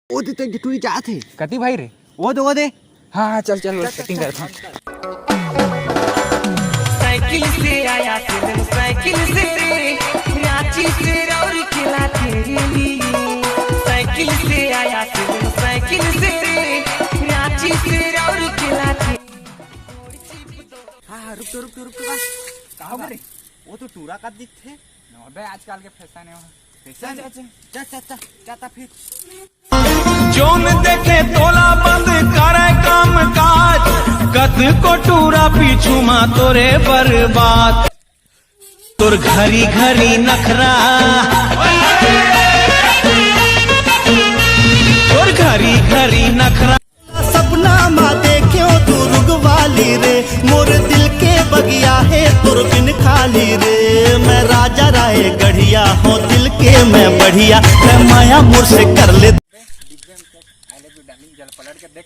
ओ दे तो टूरी जात है कति भाई रे वो दे हाँ चल चल सेटिंग करता हूँ। साइकिल से आया फिल्म साइकिल से रे रांची से और खिला तेरे लिए साइकिल से आया फिल्म साइकिल से रे रांची से और खिला हाँ रुक कहाँ रे वो तो टूरा का दिख थे अबे आजकल के फैशन है जाता फिर जोन देखे तोला बंद करे काम काज कद को टूरा पीछू मा तोरे बर्बाद तोर घरी घरी नखरा तोर घरी घरी नखरा सपना मा देखियो तू रुगवाली रे मोर दिल के बगिया है तुर बिन खाली रे मैं राजा राय गढ़िया हूँ दिल के मैं बढ़िया मैं माया मोर से कर ले जल पलट के देख